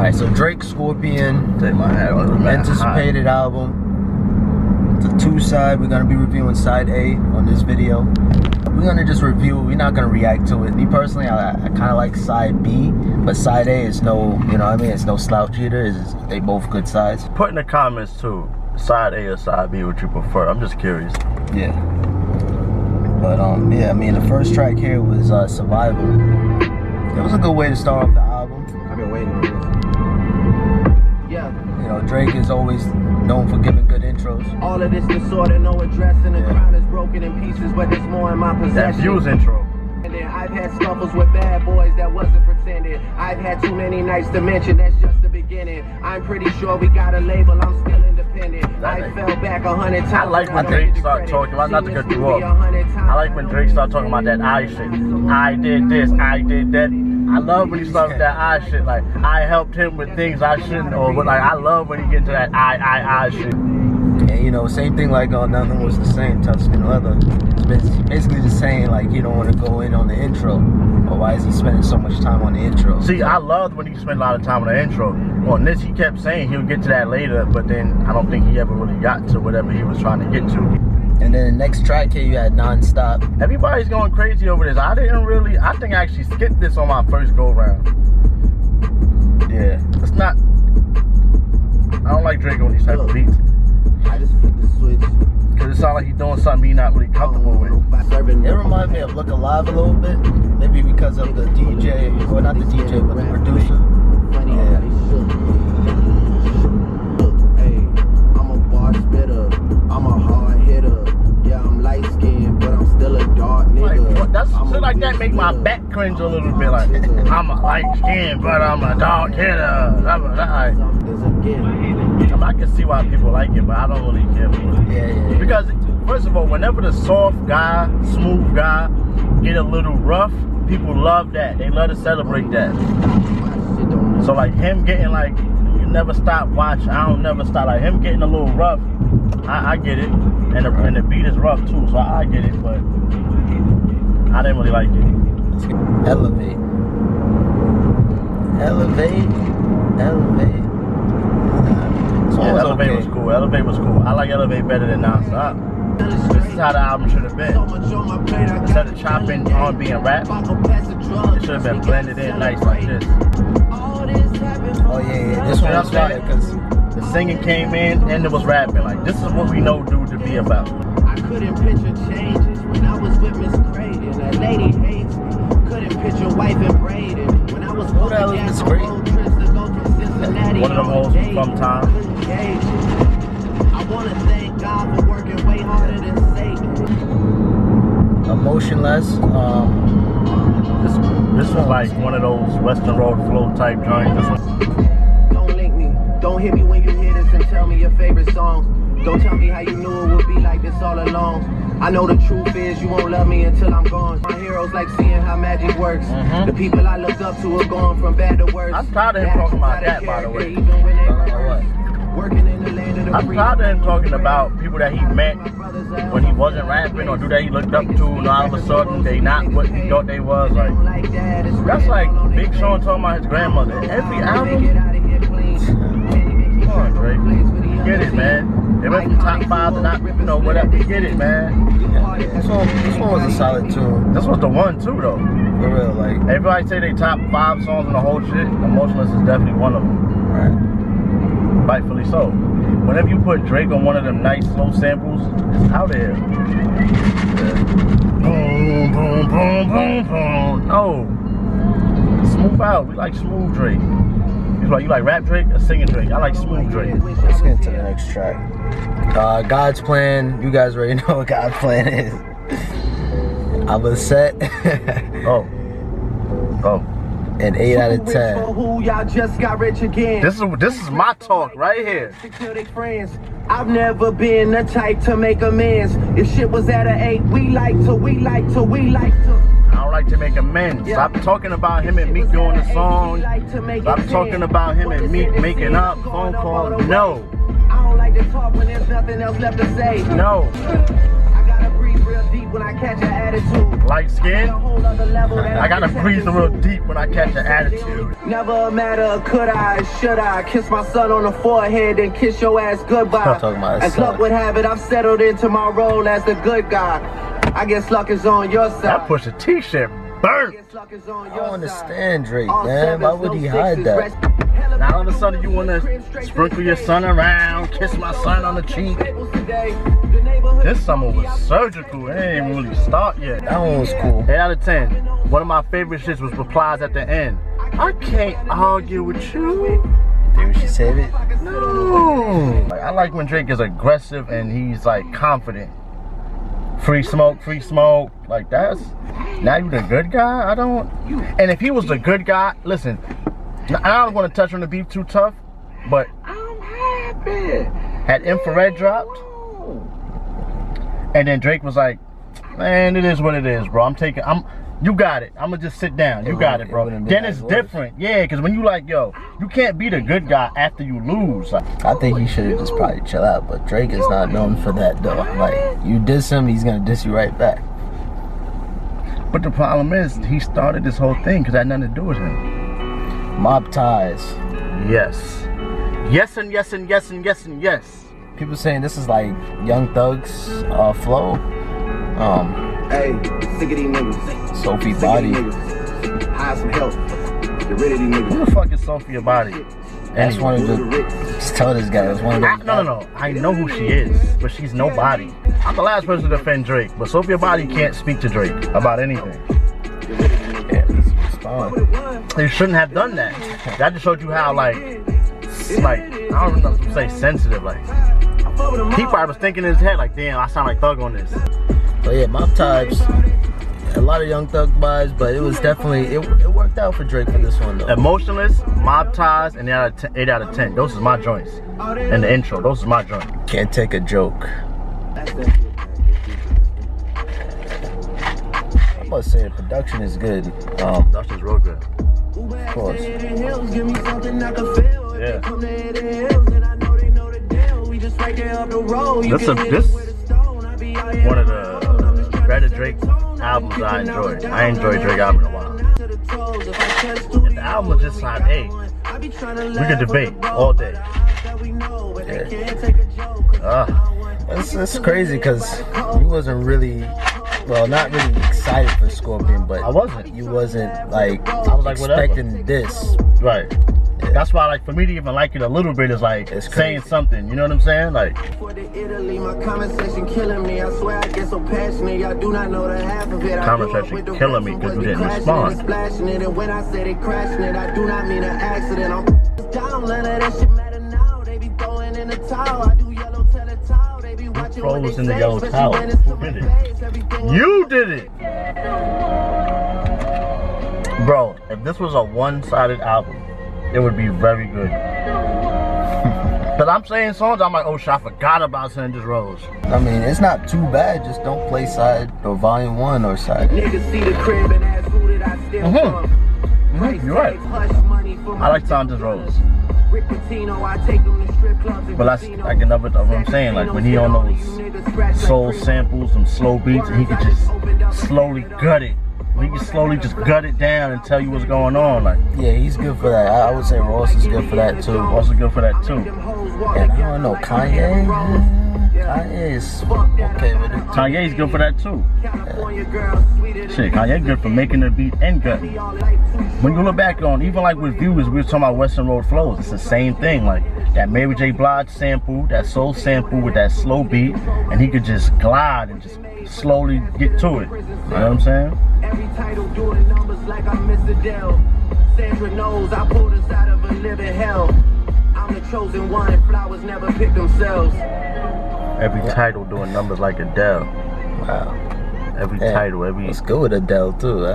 Alright, so Drake Scorpion, Take my hat off. anticipated album. It's a two-side. We're gonna be reviewing side A on this video. We're gonna just review. We're not gonna react to it. Me personally, I kind of like side B, but side A is no, you know what I mean? It's no slouch either. They both good sides. Put in the comments too, side A or side B, what you prefer. I'm just curious. Yeah. But yeah, I mean, the first track here was Survival. It was a good way to start off the album. I've been waiting on this. Yeah. You know, Drake is always known for giving good intros. All of this disorder, no address, and the crowd is broken in pieces, but there's more in my possession. That Views intro. And then I've had scuffles with bad boys that wasn't pretending. I've had too many nights to mention, that's just the beginning. I'm pretty sure we got a label, I'm still independent. I fell back 100 times. I like when Drake start talking about, not to cut you off, I like when Drake start talking about that I shit. I did this, I did that. I love when he starts with that I shit, like I helped him with things I shouldn't, or but like I love when he gets to that I shit. And you know, same thing like Nothing Was the Same, Tuscan Leather. It's basically just saying like you don't want to go in on the intro, or why is he spending so much time on the intro? See, I loved when he spent a lot of time on the intro. On this, he kept saying he'll get to that later, but then I don't think he ever really got to whatever he was trying to get to. And then the next track here, you had Nonstop. Everybody's going crazy over this. I think I actually skipped this on my first go round. Yeah, it's not, I don't like Drake on these type of beats. I just flipped the switch. Cause it sounds like he's doing something he's not really comfortable with. It reminds me of Look Alive a little bit. Maybe because of the DJ, or not the DJ, but the producer. Yeah. Hey, I'm a bar spitter. I'm a hard hitter. Yeah, I'm light skinned, but I'm still a dark nigga. Like, that's shit like that make my back cringe a little bit. Like, I'm a light skin, but I'm a dark hitter. I can see why people like it, but I don't really care for it. Yeah. Because, first of all, whenever the soft guy, smooth guy, get a little rough, people love that. They love to celebrate that. So, like, him getting, like, you never stop watching, I don't never stop. Like, him getting a little rough, I get it. And the beat is rough, too, so I get it, but I didn't really like it. Elevate. Yeah, Elevate was cool. Elevate was cool. I like Elevate better than Nonstop. This is how the album should have been. Instead of chopping R&B and rap, it should have been blended in nice like this. Oh yeah. This one was fire because the singing came in and it was rapping. Like, this is what we know dude to be about. I couldn't picture changes when I was with Miss Crazy. That lady hates me. Couldn't picture wife and braided. When I was Who the hell is Miss Crazy? One of them hoes from Time. I want to thank God for working way harder than Satan. Emotionless. This was like one of those Western Road flow type joints. Don't link me. Don't hit me when you hear this and tell me your favorite songs. Don't tell me how you knew it would be like this all along. I know the truth is you won't love me until I'm gone. My heroes like seeing how magic works. The people I looked up to are going from bad to worse. I'm tired of him talking about that, by the way. Even when they were working in the land of the I'm tired of him talking about people that he met when he wasn't rapping, or dude that he looked up to, and all of a sudden they not what he thought they was. Like, that's like Big Sean talking about his grandmother. Every album. Come on, Drake. Get it, man. They went from top 5 to not, you know, whatever. Get it, man. This one was a solid tune. This was the one too, though. For real, like. Everybody say they top 5 songs in the whole shit. Emotionless is definitely one of them. Right. Rightfully so. Whenever you put Drake on one of them nice slow samples, it's out there. Boom, boom, boom, boom, boom. No. Smooth out. We like smooth Drake. You like rap Drake or singing Drake? I like smooth Drake. Let's get into the next track. God's Plan. You guys already know what God's Plan is. I was set. Oh. An 8 out of 10. Y'all just got rich again. This is my talk right here. I've never been the type to make amends. If shit was at an 8, we like to. I don't like to make amends. Stop talking about him and Meek doing the song. Stop talking about him and Meek making up phone calls. No. I don't like to talk when there's nothing else left to say. No. I gotta breathe real deep when I catch an attitude. Light skin? I gotta breathe the real deep when I catch an attitude. Never a matter of could I, should I kiss my son on the forehead and kiss your ass goodbye. As luck would have it, I've settled into my role as the good guy. I guess luck is on your side. That Pusha T shit burnt. I don't understand Drake, man. Why would he hide that? Now all of a sudden you wanna sprinkle your son around, kiss my son on the cheek. This summer was surgical. It ain't even really start yet. That one was cool. 8 out of 10. One of my favorite shits was replies at the end. I can't argue with you. Think we should save it? No. Like, I like when Drake is aggressive and he's like confident. Free smoke, free smoke. Like that's, now you the good guy? I don't. And if he was the good guy, listen, I don't want to touch on the beef too tough, but I'm happy. had Infrared dropped, and then Drake was like, man, it is what it is, bro. You got it. I'm gonna just sit down. You got it, bro. Then it's different. Yeah, because when you like, yo, you can't be the good guy after you lose. Like, I think he should have just probably chill out, but Drake is not known for that though. Like, you diss him, he's gonna diss you right back. but the problem is, he started this whole thing because it had nothing to do with him. Mob ties. Yes. Yes and yes and yes and yes and yes. People saying this is like Young Thug's flow. Hey, sick of these niggas. Sophie Body. Hire some help. Get rid of these niggas. Who the fuck is Sophia Body? That's one of the. Just tell this guy. It's one of the. No. I know who she is, but she's nobody. I'm the last person to defend Drake, but Sophia Body can't speak to Drake about anything. Yeah, let's respond. They shouldn't have done that. That just showed you how, like, I don't know what to say, sensitive. Like, he probably was thinking in his head, like, damn, I sound like Thug on this. But yeah, Mob Ties. A lot of Young Thug vibes, but it was definitely it worked out for Drake for this one though. Emotionless, Mob Ties, and 8 out of 10. Those is my joints. And the intro, those is my joints. Can't take a joke. I must say the production is good. Production's real good. Of course. Yeah. This one of the better Drake albums I enjoyed. I ain't enjoyed Drake album in a while. If the album was just side A, we could debate all day. Yeah. It's crazy because you wasn't really, well, not really excited for Scorpion, but I wasn't. You wasn't like, I was like expecting this. Right. Yeah. That's why, like, for me to even like it a little bit is like saying something. You know what I'm saying? Like. Conversation killing me. I swear I get so passionate. Y'all do not know the half of it. Conversation killing me because you didn't respond. And when I said it crashing it, I do not mean an accident. I'm down, none of that shit matter now. They be throwing in the towel. I do yellow towel. They be watching what they in the say, yellow towel. Who did it? You did it, bro. If this was a one-sided album, it would be very good. But I'm saying songs, I'm like, oh shit, I forgot about Sandra's Rose. I mean, it's not too bad. Just don't play side or volume 1 or side. Niggas see the crib and ask who did I steal from. You're right. I like Sandra's Rose. But that's like another what I'm saying, like when he on those soul samples, some slow beats, and he could just slowly gut it. He can slowly just gut it down and tell you what's going on. Like, yeah, he's good for that. I would say Ross is good for that too. Ross is good for that too. And I don't know, Kanye is okay with it. Kanye's good for that too. Yeah. Shit, Kanye good for making the beat and gutting. When you look back on, even like with Viewers, we were talking about Western Road Flows. It's the same thing. Like that Mary J. Blige sample, that soul sample with that slow beat, and he could just glide and just slowly get to it. You know what I'm saying? Every title doing numbers like I missed Adele. Sandra knows I pulled us out of a living hell. I'm the chosen one, flowers never pick themselves. Every title doing numbers like Adele. Wow. Every title, every. Let's go with Adele too.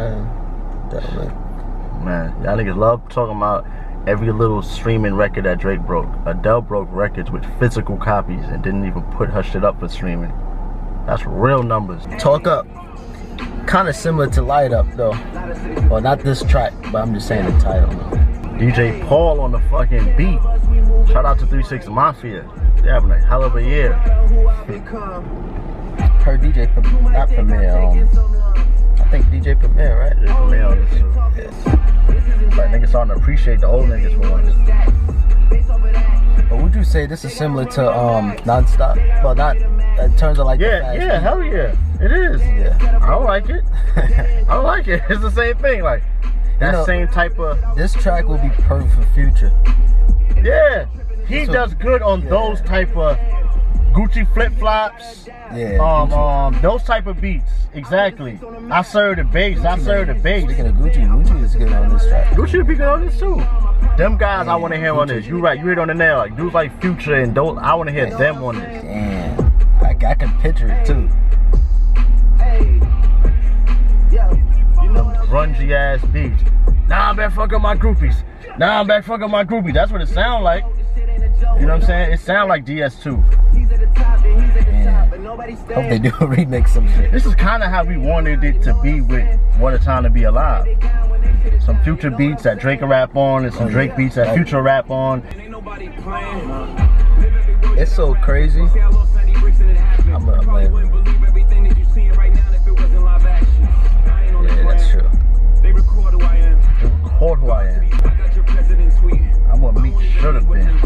Man, y'all niggas love talking about every little streaming record that Drake broke. Adele broke records with physical copies and didn't even put her shit up for streaming. That's real numbers. Talk Up. Kind of similar to Light Up though. Well, not this track, but I'm just saying the title. DJ Paul on the fucking beat. Shout out to 3 6 Mafia. They're having a hell of a year. heard DJ not Premier. I think DJ Premier, right? DJ Premier on this too. Like niggas starting to appreciate the old niggas for once. But would you say this is similar to Nonstop? Well, not in terms of like yeah, hell yeah, it is. Yeah, I don't like it. I don't like it. It's the same thing. Like that same type of. This track will be perfect for Future. Yeah, he does good on those type of Gucci flip flops. Yeah. Those type of beats. Exactly. I serve the bass. Speaking of Gucci is good on this track. Gucci would be good on this too. Them guys I want to hear on this. You right. You hit on the nail. Like dudes like Future and those. I want to hear them on this. Damn. I can picture it too. Them grungy ass beats. Nah, I'm back fucking my groupies. That's what it sound like. You know what I'm saying? It sound like DS2. Hope they do remix some shit. This is kind of how we wanted it to be with What a Time to Be Alive. Some Future beats that Drake rap on, and some Drake beats that Future rap on. It's so crazy. I'm like, yeah, that's true. They record who I am. I'm what Meek should have been.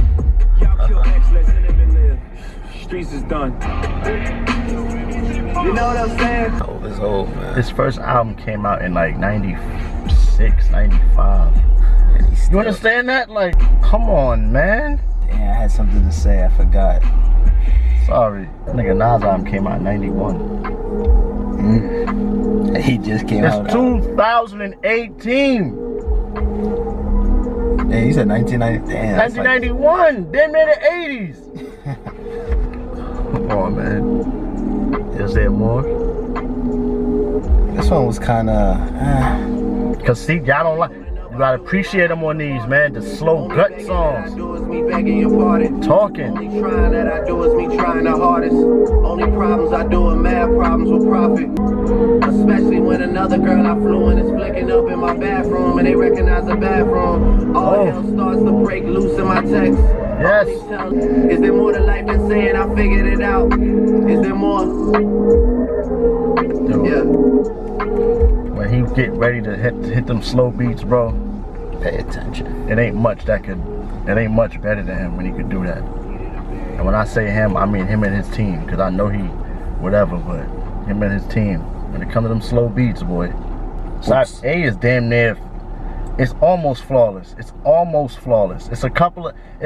Streets is done. You know what I'm saying? Oh, it's old, man. His first album came out in like 96, 95. You understand that? Like, come on, man. Damn, I had something to say, I forgot. Sorry. That nigga Nas album came out in 91. He just came out. It's 2018. Yeah, he said 1990. Damn. 1991. Damn near the 80s. Come on, man. Is there more? This one was kind of. Cause see, y'all don't like. You gotta appreciate them on these, man. The slow gut songs. Talking. Only trying that I do is me trying the hardest. Only problems I do are mad problems with profit. Especially when another girl I flew in is flicking up in my bathroom and they recognize the bathroom. All hell starts to break loose in my text. Yes. Is there more to life than saying I figured it out? Is there more? Dude. Yeah. When he get ready to hit them slow beats, bro, Pay attention. it ain't much better than him when he could do that. And when I say him, I mean him and his team, because I know he whatever, but him and his team. When it comes to them slow beats, boy, side A is damn near. It's almost flawless. It's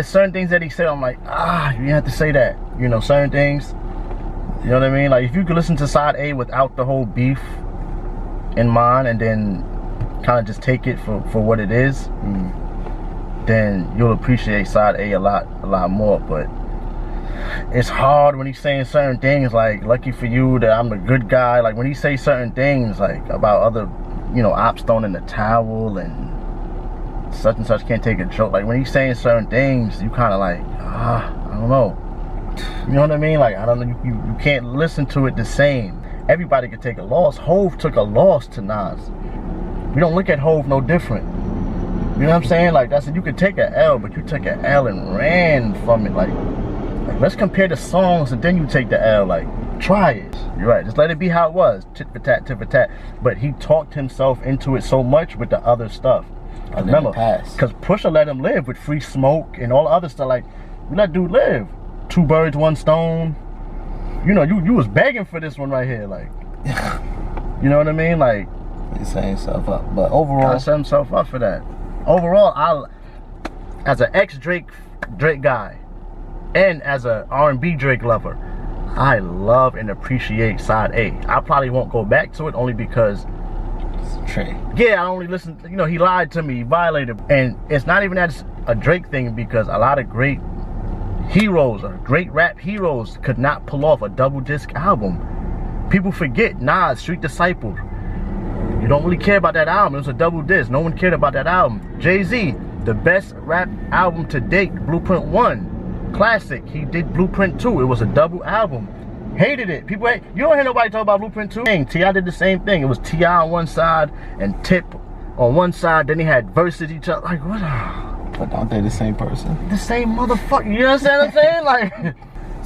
certain things that he said, I'm like, you have to say that. You know, certain things. You know what I mean? Like if you could listen to side A without the whole beef in mind and then kind of just take it for what it is, then you'll appreciate side A a lot more. But it's hard when he's saying certain things like, lucky for you that I'm the good guy. Like when he say certain things like about other, you know, ops throwing in the towel and such and such can't take a joke. Like when he's saying certain things, you kind of like, I don't know. You know what I mean? Like, I don't know, you can't listen to it the same. Everybody could take a loss. Hov took a loss to Nas. We don't look at Hov no different. You know what I'm saying? Like, that's it. You could take an L, but you took an L and ran from it. Like let's compare the songs and then you take the L. Like, try it. You're right. Just let it be how it was. Tit for tat, tit for tat. But he talked himself into it so much with the other stuff. Remember, because Pusha let him live with Free Smoke and all the other stuff. Like, we let dude live. 2 birds, 1 stone. You know, you was begging for this one right here. Like, you know what I mean? Like, he's setting himself up. But overall, set himself up for that. Overall, as an ex-Drake guy and as a R&B Drake lover, I love and appreciate side A. I probably won't go back to it only because Trey. Yeah, I only listened, you know, he lied to me, he violated. And it's not even that it's a Drake thing, because a lot of great heroes or great rap heroes could not pull off a double disc album. People forget Nas, Street Disciples. You don't really care about that album. It was a double disc. No one cared about that album. Jay-Z, the best rap album to date, Blueprint 1. Classic. He did Blueprint 2. It was a double album. Hated it. People hate. You don't hear nobody talk about Blueprint 2. T.I. did the same thing. It was T.I. on one side and Tip on one side. Then they had verses each other. Like, what? But aren't they the same person? The same motherfucker. You understand what I'm saying? Like,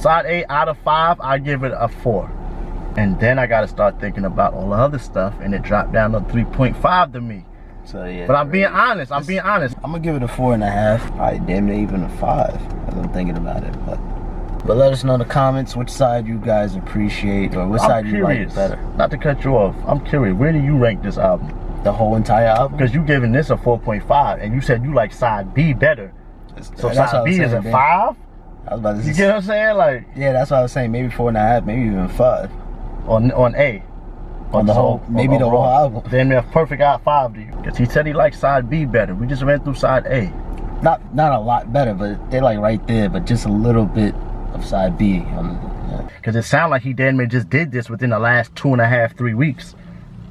side A out of 5, I give it a 4. And then I gotta start thinking about all the other stuff, and it dropped down to 3.5 to me. So yeah. But I'm being honest. I'm being honest. I'm gonna give it a 4.5. Probably damn near even a 5 as I'm thinking about it. But let us know in the comments which side you guys appreciate or which side you like better. Not to cut you off, I'm curious. Where do you rank this album? The whole entire album? Because you giving this a 4.5, and you said you like side B better. So side B is a 5? I was about to say. You get what I'm saying? Like, yeah, that's what I was saying. Maybe 4.5, maybe even 5. On A. On the whole, maybe the whole album. Then a perfect out 5 to you. Because he said he liked side B better. We just went through side A. Not a lot better, but they're like right there, but just a little bit of side B. Because it sounded like he damn near just did this within the last 2.5, 3 weeks.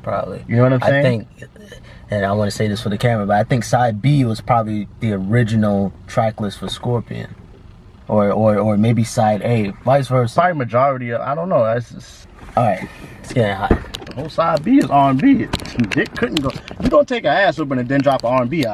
Probably. You know what I'm saying? I think, and I want to say this for the camera, but I think side B was probably the original track list for Scorpion. Or maybe side A, vice versa. Probably majority of, I don't know. That's just... Alright, it's getting hot. The whole side B is R&B. Dick couldn't go. You don't take an ass whooping and then drop an R&B out.